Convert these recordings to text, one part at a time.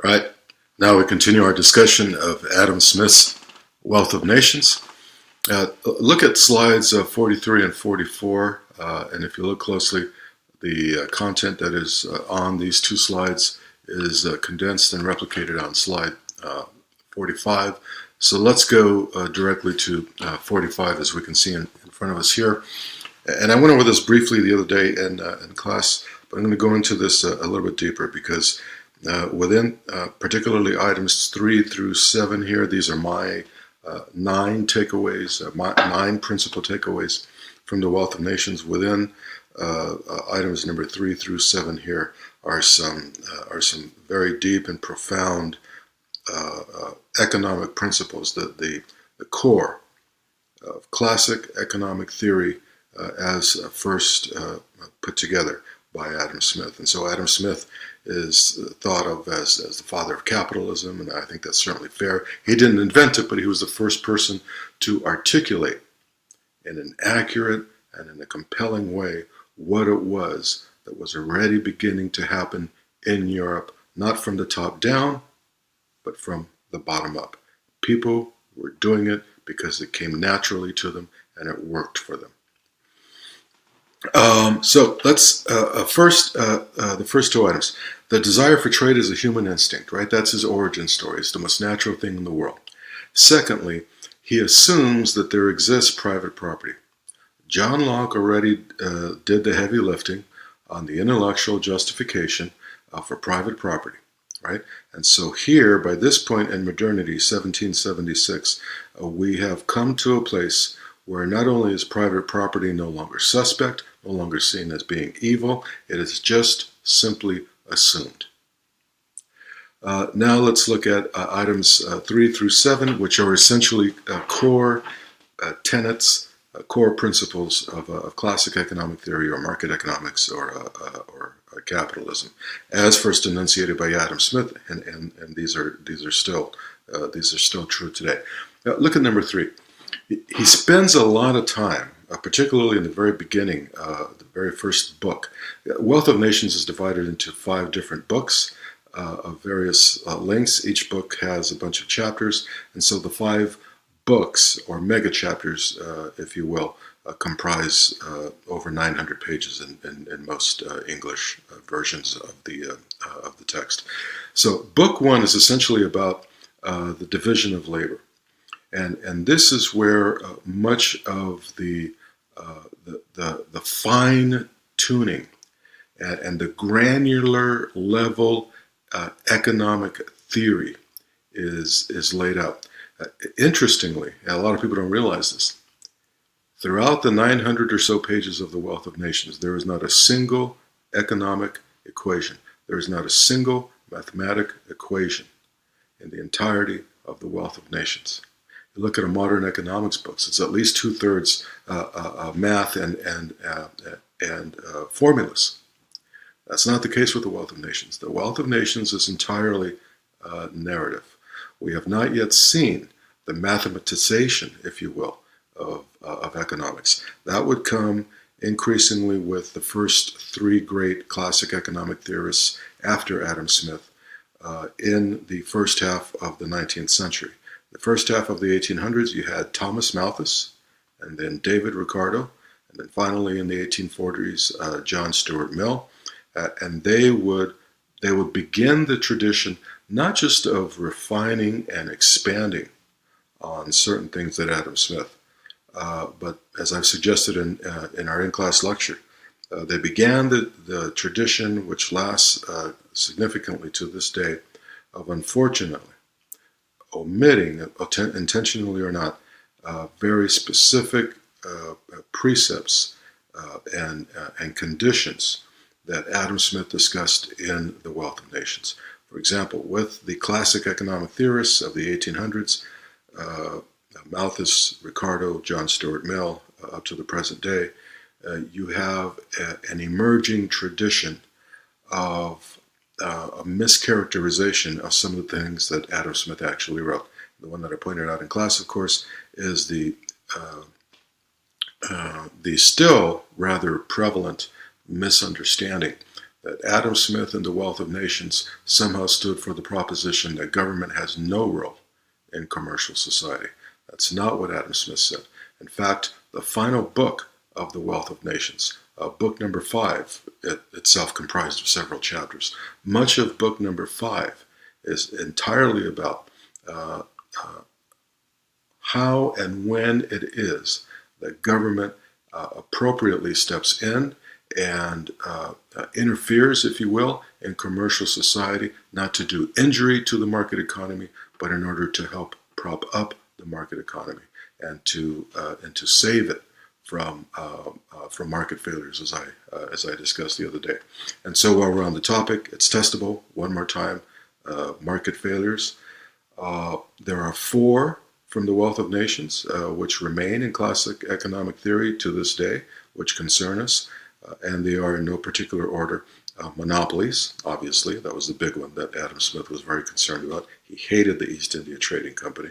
Right. Now we continue our discussion of Adam Smith's Wealth of Nations. Look at slides 43 and 44, and if you look closely, the content that is on these two slides is condensed and replicated on slide 45. So let's go directly to 45, as we can see in front of us here. And I went over this briefly the other day in class, but I'm going to go into this a little bit deeper because within particularly items 3 through 7 here, these are my 9 takeaways, my 9 principal takeaways from the Wealth of Nations. Within items number 3 through 7 here are some very deep and profound economic principles, the core of classic economic theory as first put together by Adam Smith. And so Adam Smith is thought of as the father of capitalism, and I think that's certainly fair. He didn't invent it, but he was the first person to articulate in an accurate and in a compelling way what it was that was already beginning to happen in Europe, not from the top down, but from the bottom up. People were doing it because it came naturally to them and it worked for them. So let's the first 2 items. The desire for trade is a human instinct, right? That's his origin story. It's the most natural thing in the world. Secondly, he assumes that there exists private property. John Locke already did the heavy lifting on the intellectual justification for private property, right? And so here, by this point in modernity, 1776, we have come to a place where not only is private property no longer suspect, no longer seen as being evil, it is just simply assumed. Now let's look at items 3 through 7, which are essentially core tenets, core principles of classic economic theory or market economics or capitalism, as first enunciated by Adam Smith, and these are still true today. Look at number 3. He spends a lot of time, particularly in the very beginning, the very first book. Wealth of Nations is divided into 5 different books of various lengths. Each book has a bunch of chapters, and so the 5 books, or mega chapters, if you will, comprise over 900 pages in most English versions of the text. So book 1 is essentially about the division of labor. And this is where much of the fine tuning and the granular level economic theory is laid out. Interestingly, and a lot of people don't realize this, throughout the 900 or so pages of the Wealth of Nations, there is not a single economic equation. There is not a single mathematic equation in the entirety of the Wealth of Nations. You look at a modern economics books; it's at least 2/3 math and formulas. That's not the case with the Wealth of Nations. The Wealth of Nations is entirely narrative. We have not yet seen the mathematization, if you will, of economics. That would come increasingly with the first 3 great classic economic theorists after Adam Smith in the first half of the 19th century. The first half of the 1800s, you had Thomas Malthus, and then David Ricardo, and then finally in the 1840s, John Stuart Mill, and they would begin the tradition not just of refining and expanding on certain things that Adam Smith, but as I've suggested in our in-class lecture, they began the tradition which lasts significantly to this day of, unfortunately, omitting, intentionally or not, very specific precepts and conditions that Adam Smith discussed in The Wealth of Nations. For example, with the classic economic theorists of the 1800s, Malthus, Ricardo, John Stuart Mill, up to the present day, you have an emerging tradition of a mischaracterization of some of the things that Adam Smith actually wrote. The one that I pointed out in class, of course, is the still rather prevalent misunderstanding that Adam Smith and The Wealth of Nations somehow stood for the proposition that government has no role in commercial society. That's not what Adam Smith said. In fact, the final book of The Wealth of Nations, book number 5, itself comprised of several chapters. Much of book number 5 is entirely about how and when it is that government appropriately steps in and interferes, if you will, in commercial society, not to do injury to the market economy, but in order to help prop up the market economy and to save it from market failures, as I discussed the other day. And so while we're on the topic, it's testable. One more time, market failures. There are 4 from The Wealth of Nations, which remain in classic economic theory to this day, which concern us, and they are in no particular order. Monopolies, obviously, that was the big one that Adam Smith was very concerned about. He hated the East India Trading Company.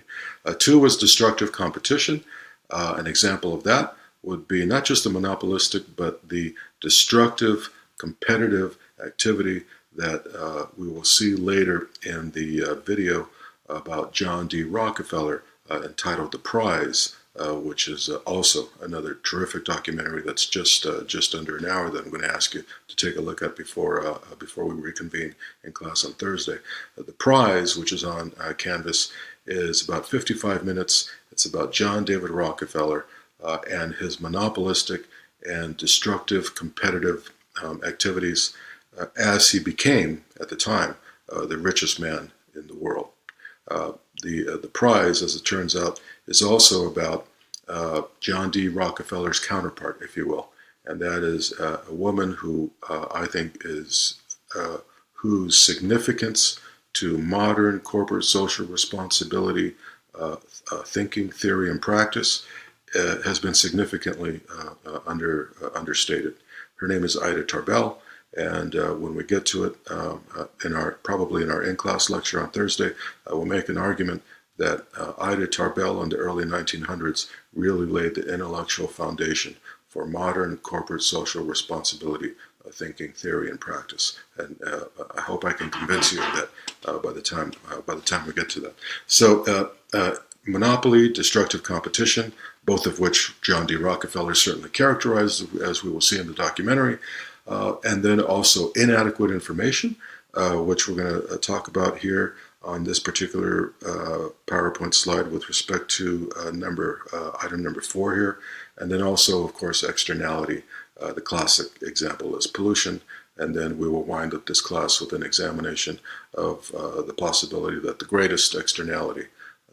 2 was destructive competition. An example of that would be not just the monopolistic, but the destructive competitive activity that we will see later in the video about John D. Rockefeller, entitled The Prize, which is also another terrific documentary that's just under an hour that I'm going to ask you to take a look at before we reconvene in class on Thursday. The Prize, which is on Canvas, is about 55 minutes. It's about John David Rockefeller and his monopolistic and destructive competitive activities as he became, at the time, the richest man in the world. The Prize, as it turns out, is also about John D. Rockefeller's counterpart, if you will, and that is a woman who I think is whose significance to modern corporate social responsibility thinking, theory, and practice has been significantly understated. Her name is Ida Tarbell. And when we get to it, probably in our in-class lecture on Thursday, we'll make an argument that Ida Tarbell in the early 1900s really laid the intellectual foundation for modern corporate social responsibility thinking, theory, and practice. And I hope I can convince you of that by the time we get to that. So, monopoly, destructive competition, both of which John D. Rockefeller certainly characterized, as we will see in the documentary. And then also inadequate information, which we're going to talk about here on this particular PowerPoint slide with respect to item number 4 here. And then also, of course, externality. The classic example is pollution. And then we will wind up this class with an examination of the possibility that the greatest externality,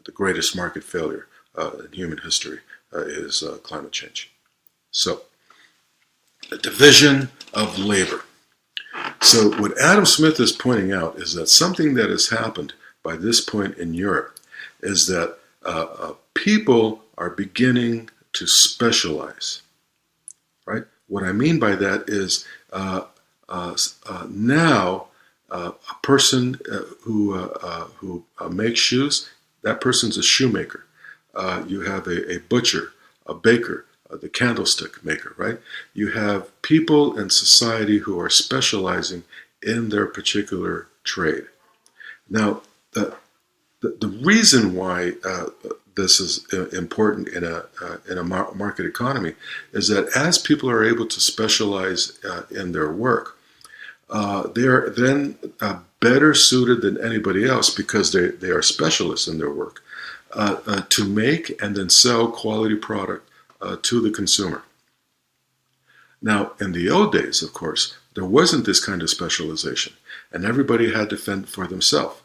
the greatest market failure in human history is climate change. So, the division of labor. So what Adam Smith is pointing out is that something that has happened by this point in Europe is that people are beginning to specialize, right? What I mean by that is now a person who makes shoes, that person's a shoemaker. You have a butcher, a baker, the candlestick maker, right? You have people in society who are specializing in their particular trade. Now, the reason why this is important in a market economy is that as people are able to specialize in their work, they're then better suited than anybody else because they are specialists in their work to make and then sell quality product to the consumer. Now, in the old days, of course, there wasn't this kind of specialization, and everybody had to fend for themselves.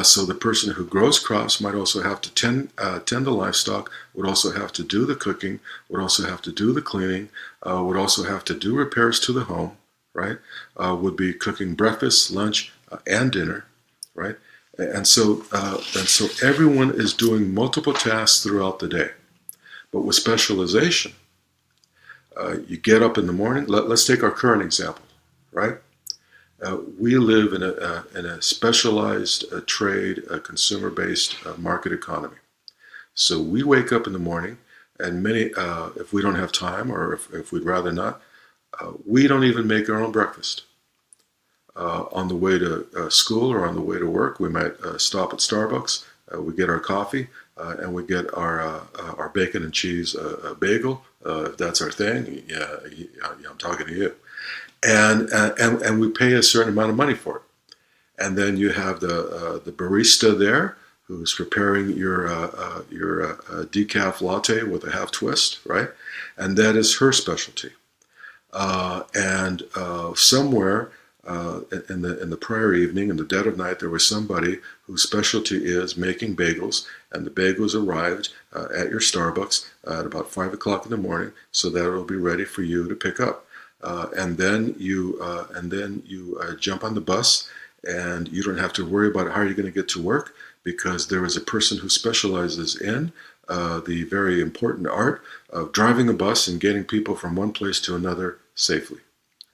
So the person who grows crops might also have to tend the livestock, would also have to do the cooking, would also have to do the cleaning, would also have to do repairs to the home, right? Would be cooking breakfast, lunch, and dinner, right? And so everyone is doing multiple tasks throughout the day. But with specialization, you get up in the morning. Let's take our current example, right? We live in a specialized trade, a consumer-based market economy. So we wake up in the morning, and many, if we don't have time or if we'd rather not, we don't even make our own breakfast. On the way to school or on the way to work, we might stop at Starbucks. We get our coffee and we get our bacon and cheese bagel, if that's our thing. Yeah, I'm talking to you. And we pay a certain amount of money for it. And then you have the barista there who's preparing your decaf latte with a half twist, right? And that is her specialty. And somewhere in the prior evening, in the dead of night, there was somebody whose specialty is making bagels, and the bagels arrived at your Starbucks at about 5 o'clock in the morning, so that it'll be ready for you to pick up. And then you jump on the bus, and you don't have to worry about how you're going to get to work, because there is a person who specializes in the very important art of driving a bus and getting people from one place to another safely,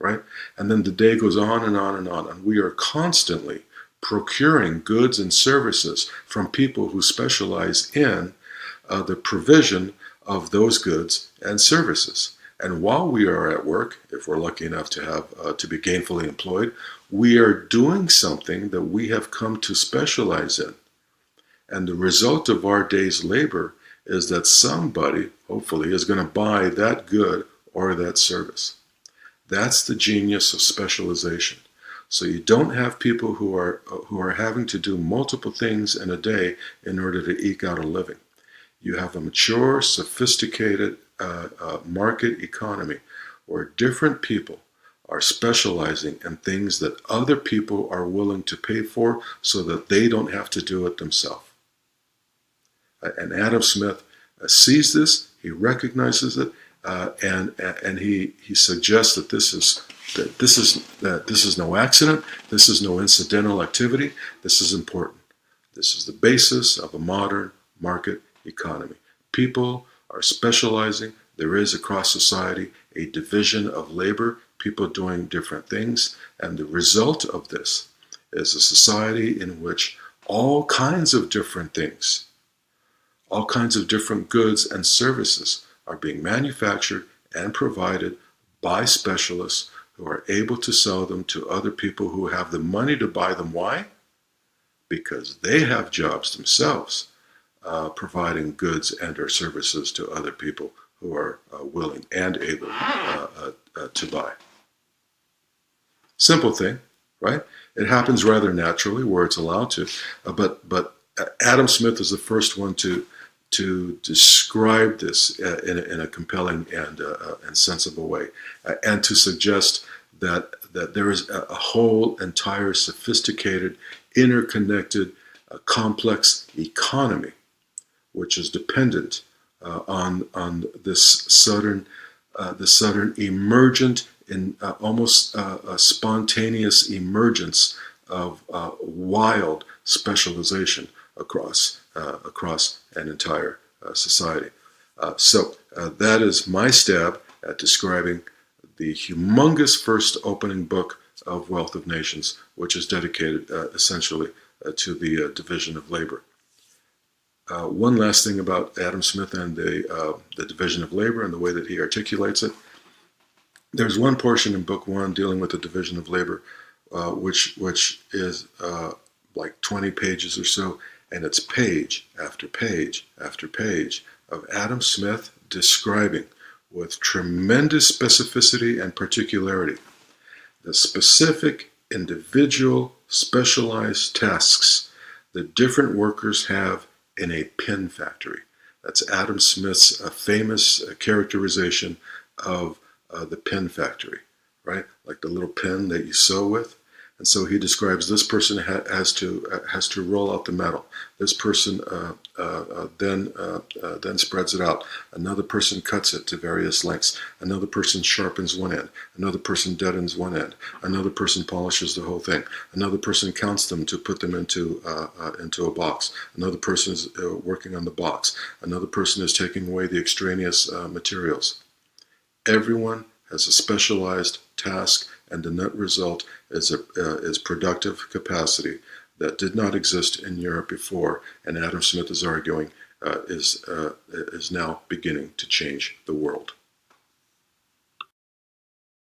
right? And then the day goes on and on and on, and we are constantly procuring goods and services from people who specialize in the provision of those goods and services. And while we are at work, if we're lucky enough to have to be gainfully employed, we are doing something that we have come to specialize in. And the result of our day's labor is that somebody, hopefully, is going to buy that good or that service. That's the genius of specialization. So you don't have people who are having to do multiple things in a day in order to eke out a living. You have a mature, sophisticated market economy where different people are specializing in things that other people are willing to pay for so that they don't have to do it themselves. And Adam Smith sees this, he recognizes it, and he suggests that this is no accident, this is no incidental activity, this is important. This is the basis of a modern market economy. People are specializing. There is across society a division of labor, people doing different things, and the result of this is a society in which all kinds of different things, all kinds of different goods and services are being manufactured and provided by specialists who are able to sell them to other people who have the money to buy them. Why? Because they have jobs themselves providing goods and or services to other people who are willing and able to buy. Simple thing, right? It happens rather naturally where it's allowed to, but Adam Smith is the first one to describe this in a compelling and sensible way, and to suggest that there is a whole entire sophisticated, interconnected, complex economy which is dependent on this sudden emergent and almost a spontaneous emergence of wild specialization across an entire society. So that is my stab at describing the humongous first opening book of Wealth of Nations, which is dedicated essentially to the division of labor. One last thing about Adam Smith and the division of labor and the way that he articulates it. There's one portion in book one dealing with the division of labor, which is like 20 pages or so, and it's page after page after page of Adam Smith describing with tremendous specificity and particularity the specific individual specialized tasks that different workers have in a pin factory. That's Adam Smith's famous characterization of the pin factory, right? Like the little pin that you sew with. And so he describes this person has to roll out the metal. This person then spreads it out. Another person cuts it to various lengths. Another person sharpens one end. Another person deadens one end. Another person polishes the whole thing. Another person counts them to put them into a box. Another person is working on the box. Another person is taking away the extraneous materials. Everyone has a specialized task, and the net result is productive capacity that did not exist in Europe before, and Adam Smith is arguing is now beginning to change the world.